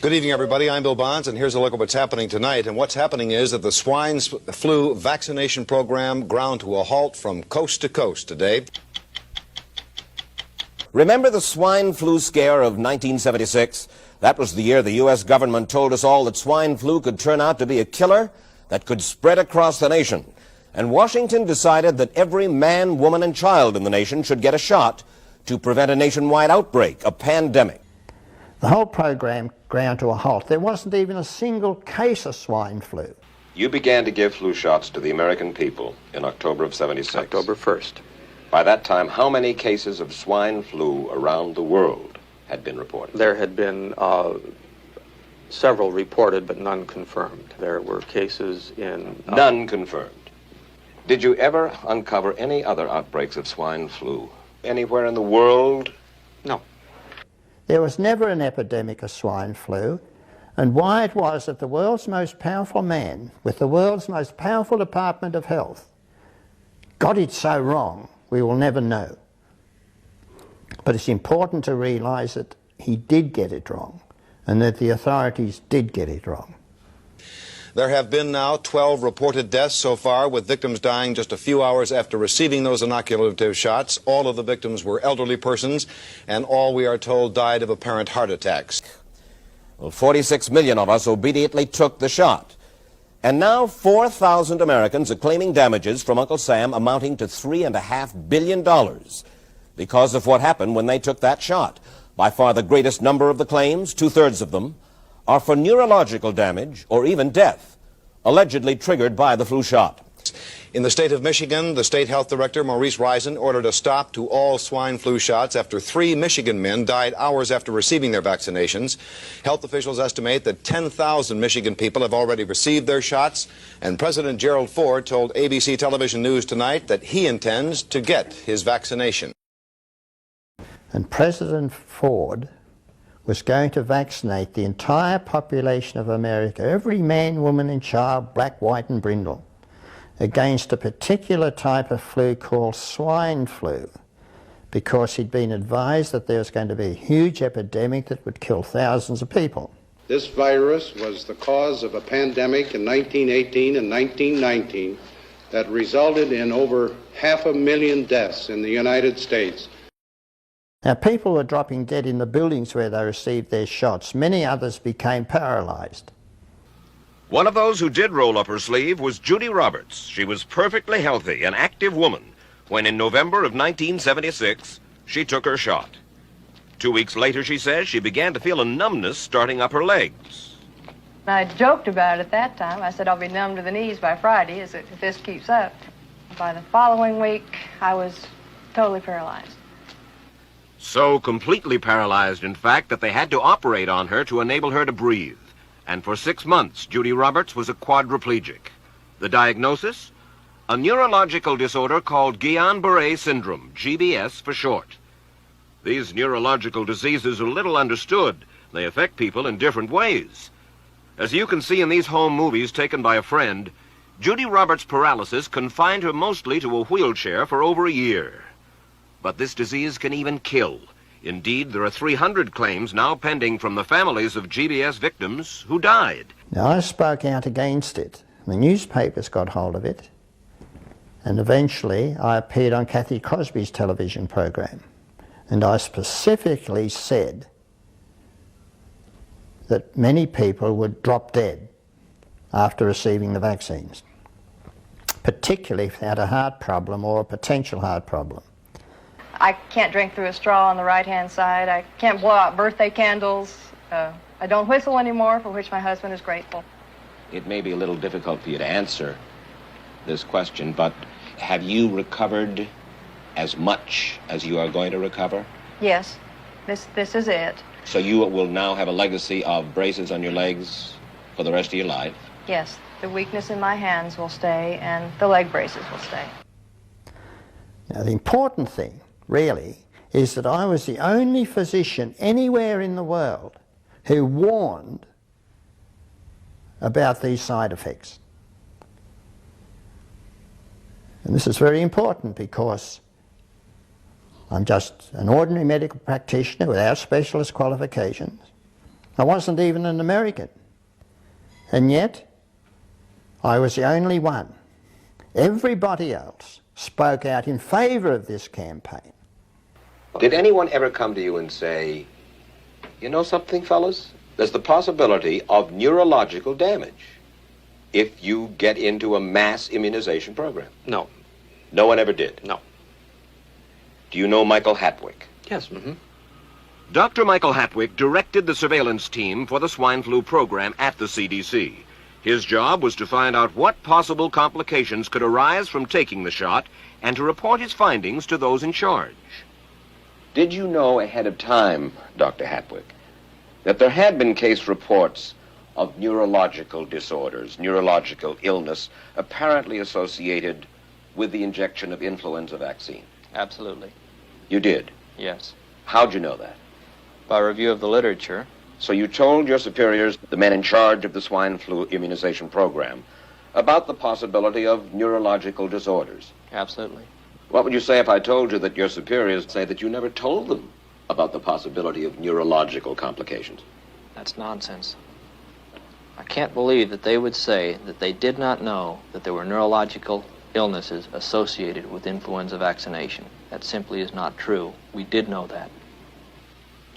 Good evening, everybody. I'm Bill Bonds, and here's a look at what's happening tonight. And what's happening is that the swine flu vaccination program ground to a halt from coast to coast today. Remember the swine flu scare of 1976? That was the year the U.S. government told us all that swine flu could turn out to be a killer that could spread across the nation. And Washington decided that every man, woman, and child in the nation should get a shot to prevent a nationwide outbreak, a pandemic. The whole program ground to a halt. There wasn't even a single case of swine flu. You began to give flu shots to the American people in October of 76. October 1st. By that time, how many cases of swine flu around the world had been reported? There had been several reported, but none confirmed. There were cases in... None confirmed. Did you ever uncover any other outbreaks of swine flu anywhere in the world? No. There was never an epidemic of swine flu, and why it was that the world's most powerful man, with the world's most powerful Department of Health, got it so wrong, we will never know. But it's important to realise that he did get it wrong, and that the authorities did get it wrong. There have been now 12 reported deaths so far, with victims dying just a few hours after receiving those inoculative shots. All of the victims were elderly persons, and all, we are told, died of apparent heart attacks. Well, 46 million of us obediently took the shot. And now 4,000 Americans are claiming damages from Uncle Sam amounting to $3.5 billion because of what happened when they took that shot. By far the greatest number of the claims, 2/3 of them, are for neurological damage or even death, allegedly triggered by the flu shot. In the state of Michigan, the state health director, Maurice Reisen, ordered a stop to all swine flu shots after 3 Michigan men died hours after receiving their vaccinations. Health officials estimate that 10,000 Michigan people have already received their shots, and President Gerald Ford told ABC Television News tonight that he intends to get his vaccination. And President Ford was going to vaccinate the entire population of America, every man, woman and child, black, white and brindle, against a particular type of flu called swine flu, because he'd been advised that there was going to be a huge epidemic that would kill thousands of people. This virus was the cause of a pandemic in 1918 and 1919 that resulted in over 500,000 deaths in the United States. Now, people were dropping dead in the buildings where they received their shots. Many others became paralysed. One of those who did roll up her sleeve was Judy Roberts. She was perfectly healthy, an active woman, when in November of 1976, she took her shot. 2 weeks later, she says, she began to feel a numbness starting up her legs. I joked about it at that time. I said I'll be numb to the knees by Friday if this keeps up. By the following week, I was totally paralyzed. So completely paralyzed, in fact, that they had to operate on her to enable her to breathe. And for 6 months, Judy Roberts was a quadriplegic. The diagnosis? A neurological disorder called Guillain-Barré syndrome, GBS for short. These neurological diseases are little understood. They affect people in different ways. As you can see in these home movies taken by a friend, Judy Roberts' paralysis confined her mostly to a wheelchair for over a year. But this disease can even kill. Indeed, there are 300 claims now pending from the families of GBS victims who died. Now, I spoke out against it. The newspapers got hold of it, and eventually I appeared on Kathy Crosby's television program, and I specifically said that many people would drop dead after receiving the vaccines, particularly if they had a heart problem or a potential heart problem. I can't drink through a straw on the right-hand side. I can't blow out birthday candles. I don't whistle anymore, for which my husband is grateful. It may be a little difficult for you to answer this question, but have you recovered as much as you are going to recover? Yes, this is it. So you will now have a legacy of braces on your legs for the rest of your life? Yes, the weakness in my hands will stay, and the leg braces will stay. Now, the important thing, really, is that I was the only physician anywhere in the world who warned about these side effects. And this is very important because I'm just an ordinary medical practitioner without specialist qualifications. I wasn't even an American. And yet, I was the only one. Everybody else spoke out in favour of this campaign. Did anyone ever come to you and say, you know something, fellas? There's the possibility of neurological damage if you get into a mass immunization program? No. No one ever did? No. Do you know Michael Hatwick? Yes. Mm-hmm. Dr. Michael Hatwick directed the surveillance team for the swine flu program at the CDC. His job was to find out what possible complications could arise from taking the shot and to report his findings to those in charge. Did you know ahead of time, Dr. Hatwick, that there had been case reports of neurological disorders, neurological illness, apparently associated with the injection of influenza vaccine? Absolutely. You did? Yes. How'd you know that? By review of the literature. So you told your superiors, the men in charge of the swine flu immunization program, about the possibility of neurological disorders? Absolutely. What would you say if I told you that your superiors say that you never told them about the possibility of neurological complications? That's nonsense. I can't believe that they would say that they did not know that there were neurological illnesses associated with influenza vaccination. That simply is not true. We did know that.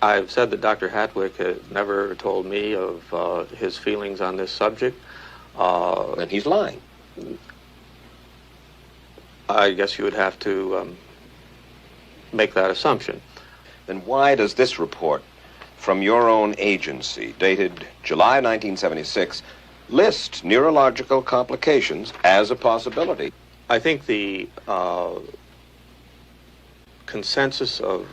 I've said that Dr. Hatwick has never told me of his feelings on this subject. Then he's lying. I guess you would have to make that assumption. Then why does this report from your own agency, dated July 1976, list neurological complications as a possibility? I think the consensus of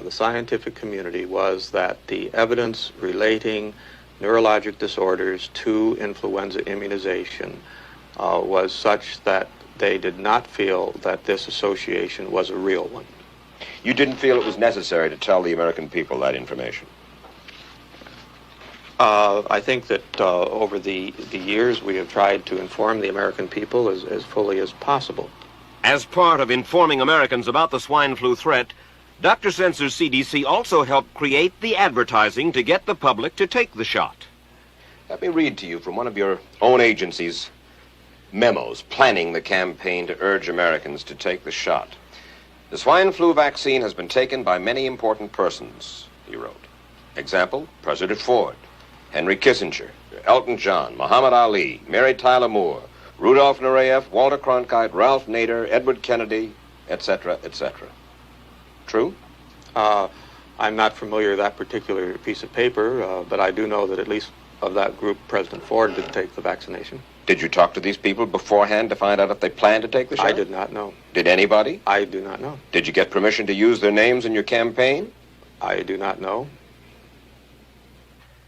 the scientific community was that the evidence relating neurologic disorders to influenza immunization was such that they did not feel that this association was a real one. You didn't feel it was necessary to tell the American people that information? I think that over the years we have tried to inform the American people as fully as possible. As part of informing Americans about the swine flu threat, Dr. Sensor's CDC also helped create the advertising to get the public to take the shot. Let me read to you from one of your own agency's memos planning the campaign to urge Americans to take the shot. The swine flu vaccine has been taken by many important persons, he wrote. Example, President Ford, Henry Kissinger, Elton John, Muhammad Ali, Mary Tyler Moore, Rudolph Nureyev, Walter Cronkite, Ralph Nader, Edward Kennedy, etc., etc. True? I'm not familiar with that particular piece of paper, but I do know that at least of that group, President Ford did take the vaccination. Did you talk to these people beforehand to find out if they planned to take the shot? I did not know. Did anybody? I do not know. Did you get permission to use their names in your campaign? I do not know.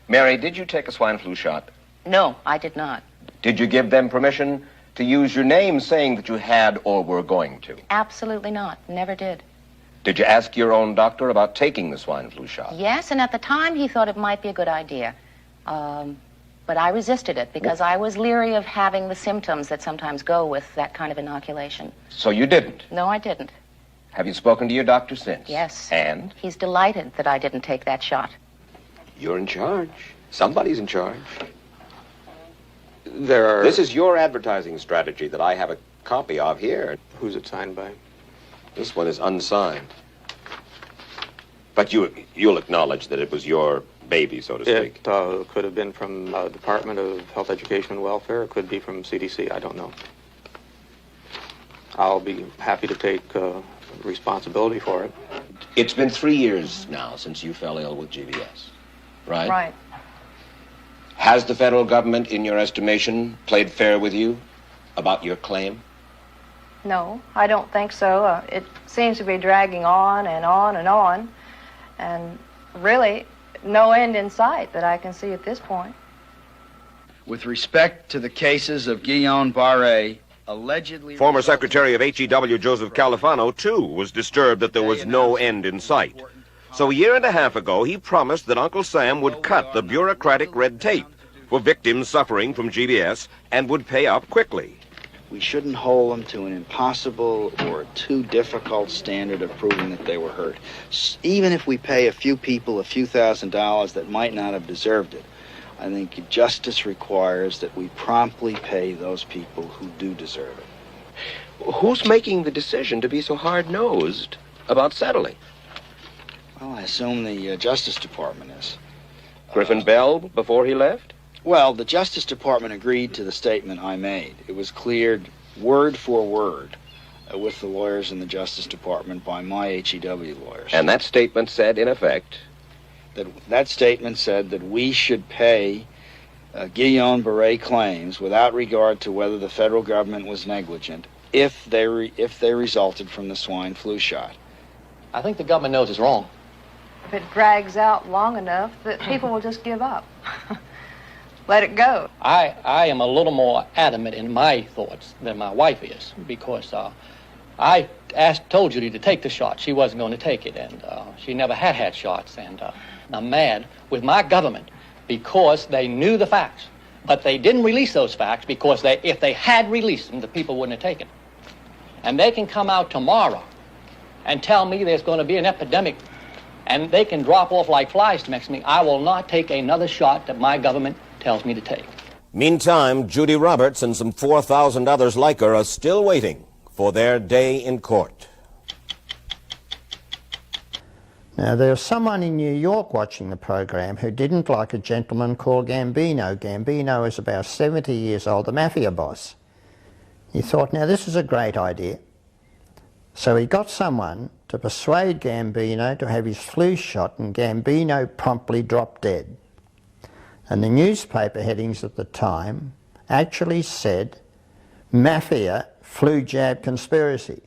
Mary, did you take a swine flu shot? No, I did not. Did you give them permission to use your name saying that you had or were going to? Absolutely not. Never did. Did you ask your own doctor about taking the swine flu shot? Yes, and at the time he thought it might be a good idea. But I resisted it because I was leery of having the symptoms that sometimes go with that kind of inoculation. So you didn't? No, I didn't. Have you spoken to your doctor since? Yes. And? He's delighted that I didn't take that shot. You're in charge. Somebody's in charge. This is your advertising strategy that I have a copy of here. Who's it signed by? This one is unsigned. But you'll acknowledge that it was your baby, so to speak. It could have been from Department of Health, Education, and Welfare. It could be from CDC. I don't know. I'll be happy to take responsibility for it. It's been 3 years now since you fell ill with GBS, right? Right. Has the federal government, in your estimation, played fair with you about your claim? No, I don't think so. It seems to be dragging on and on and on, and really no end in sight that I can see at this point. With respect to the cases of Guillain-Barré, allegedly... Former Secretary of HEW Joseph Califano, too, was disturbed that there was no end in sight. So a year and a half ago, he promised that Uncle Sam would cut the bureaucratic red tape for victims suffering from GBS and would pay up quickly. we shouldn't hold them to an impossible or too difficult standard of proving that they were hurt. Even if we pay a few people a few $1,000s that might not have deserved it, I think justice requires that we promptly pay those people who do deserve it. Who's making the decision to be so hard-nosed about settling? Well, I assume the Justice Department is. Griffin Bell before he left? Well, the Justice Department agreed to the statement I made. It was cleared word for word with the lawyers in the Justice Department by my HEW lawyers. And that statement said, in effect, that statement said that we should pay Guillain-Barré claims without regard to whether the federal government was negligent if they resulted from the swine flu shot. I think the government knows it's wrong. If it drags out long enough, that people will just give up. Let it go. I am a little more adamant in my thoughts than my wife is, because I told Judy to take the shot. She wasn't going to take it, and she never had shots. And I'm mad with my government because they knew the facts, but they didn't release those facts because if they had released them, the people wouldn't have taken it. And they can come out tomorrow and tell me there's going to be an epidemic, and they can drop off like flies next to me. I will not take another shot that my government tells me to take. Meantime, Judy Roberts and some 4,000 others like her are still waiting for their day in court. Now, there was someone in New York watching the program who didn't like a gentleman called Gambino. Gambino is about 70 years old, the mafia boss. He thought, now this is a great idea. So he got someone to persuade Gambino to have his flu shot, and Gambino promptly dropped dead. And the newspaper headings at the time actually said, Mafia flu jab conspiracy.